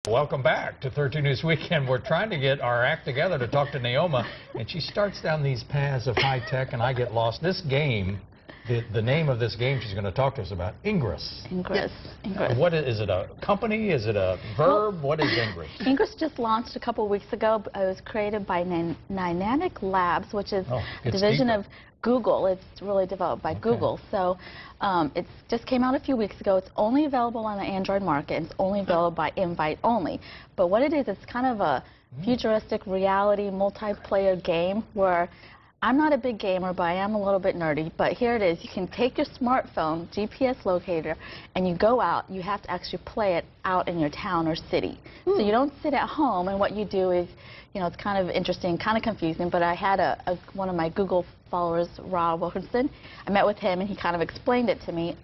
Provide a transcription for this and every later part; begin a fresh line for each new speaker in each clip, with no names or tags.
Welcome back to 13 News Weekend. We're trying to get our act together to talk to Naoma, and she starts down these paths of high tech, and I get lost. This game, the name of this game she's going to talk to us about, Ingress.
Ingress. Ingress.
What is it? A company? Is it a verb? What is Ingress?
Ingress just launched a couple weeks ago. It was created by Niantic Labs, which is a division of Google. It's really developed by Google. So it just came out a few weeks ago. It's only available on the Android market, and it's only available by invite only. But what it is, it's kind of a futuristic reality multiplayer game where I'm not a big gamer, but I am a little bit nerdy. But here it is. You can take your smartphone, GPS locator, and you go out. You have to actually play it out in your town or city. So you don't sit at home, and what you do is, you know, it's kind of interesting, kind of confusing, but I had one of my Google followers, Rob Wilkinson. I met with him, and he kind of explained it to me.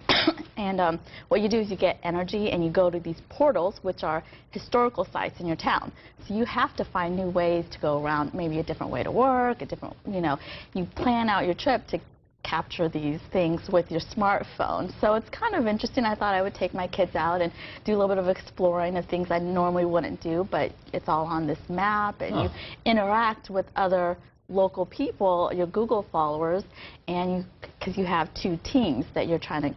And what you do is you get energy, and you go to these portals, which are historical sites in your town. So you have to find new ways to go around, maybe a different way to work, a different, you know, you plan out your trip to capture these things with your smartphone. So it's kind of interesting. I thought I would take my kids out and do a little bit of exploring of things I normally wouldn't do, but it's all on this map, and you interact with other local people, your Google followers, and because you have two teams that you're trying to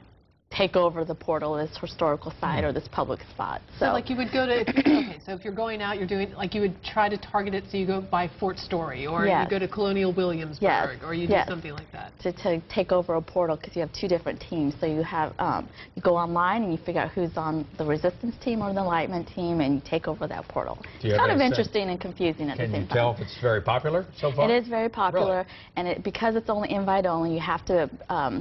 take over the portal, this historical site or this public spot.
So like you would go to, okay, so if you're going out, you're doing, like you would try to target it, so you go by Fort Story, or you go to Colonial Williamsburg, or you do something like that.
To take over a portal, because you have two different teams. So you have, you go online and you figure out who's on the resistance team or the enlightenment team, and you take over that portal. It's kind of interesting and confusing at the same time.
Can you tell if it's very popular so far?
It is very popular, and because it's only invite only, you have to,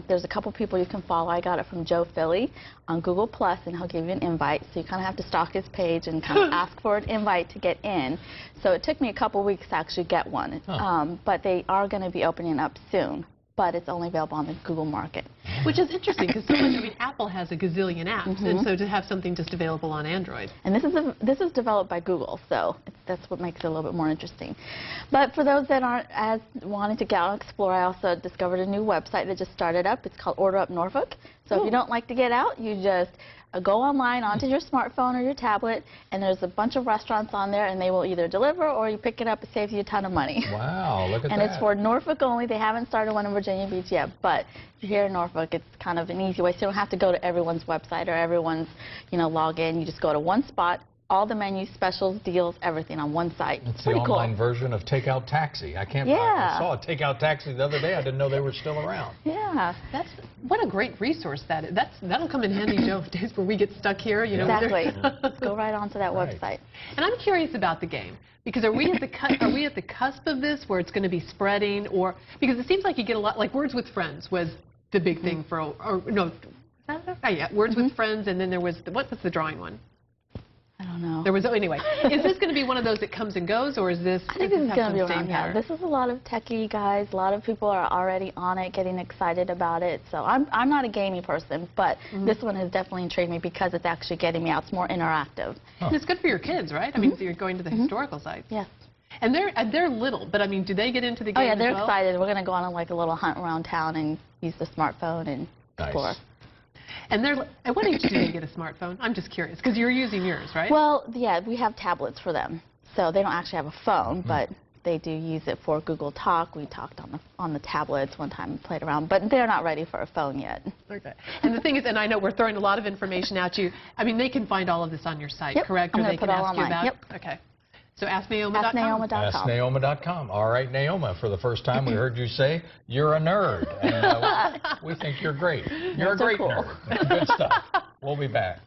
there's a couple people you can follow. I got it from Joe Philly on Google Plus, and he'll give you an invite, so you kind of have to stalk his page and kind of ask for an invite to get in. So it took me a couple weeks to actually get one, but they are going to be opening up soon, but it's only available on the Google market.
Which is interesting, because so much, I mean, Apple has a gazillion apps, and so to have something just available on Android.
And this is developed by Google, so that's what makes it a little bit more interesting. But for those that aren't as wanting to get out and explore, I also discovered a new website that just started up. It's called Order Up Norfolk. So if you don't like to get out, you just go online onto your smartphone or your tablet, and there's a bunch of restaurants on there, and they will either deliver or you pick it up. It saves you a ton of money.
Wow, look at that.
And it's for Norfolk only. They haven't started one in Virginia Beach yet, but if you're here in Norfolk, it's kind of an easy way. So you don't have to go to everyone's website or everyone's, you know, log in. You just go to one spot. All the menus, specials, deals, everything on one site.
It's the online version of Takeout Taxi. I saw a Takeout Taxi the other day. I didn't know they were still around.
Yeah.
What a great resource that is. That'll come in handy days where we get stuck here. You know,
exactly. Go right onto that website.
And I'm curious about the game, because are we at the cusp of this, where it's going to be spreading, or because it seems like you get a lot, like Words with Friends was the big thing for, or no, Words with Friends, and then there was what was the drawing one?
I don't know.
There was, anyway, is this going to be one of those that comes and goes, or is this?
I think this is going to be around. Yeah, this is a lot of techie guys. A lot of people are already on it, getting excited about it. So I'm not a gamey person, but this one has definitely intrigued me because it's actually getting me out. It's more interactive.
And it's good for your kids, right? I mean, so you're going to the historical sites.
Yes.
And they're little, but I mean, do they get into the game?
Oh yeah, they're
as well?
excited. We're going to go on like a little hunt around town and use the smartphone and explore.
And at what age do they get a smartphone? I'm just curious, because you're using yours, right?
Well, yeah, we have tablets for them. So they don't actually have a phone, but they do use it for Google Talk. We talked on the tablets one time and played around, but they're not ready for a phone yet.
Okay. And the thing is, and I know we're throwing a lot of information at you. I mean, they can find all of this on your site, correct?
I'm
or they
put
can
all
ask you
online.
about
Yep.
Okay. So AskNaoma.com.
AskNaoma.com.
AskNaoma.com. All right, Naoma, for the first time we heard you say you're a nerd. And we think you're great. You're a great nerd. Good stuff. We'll be back.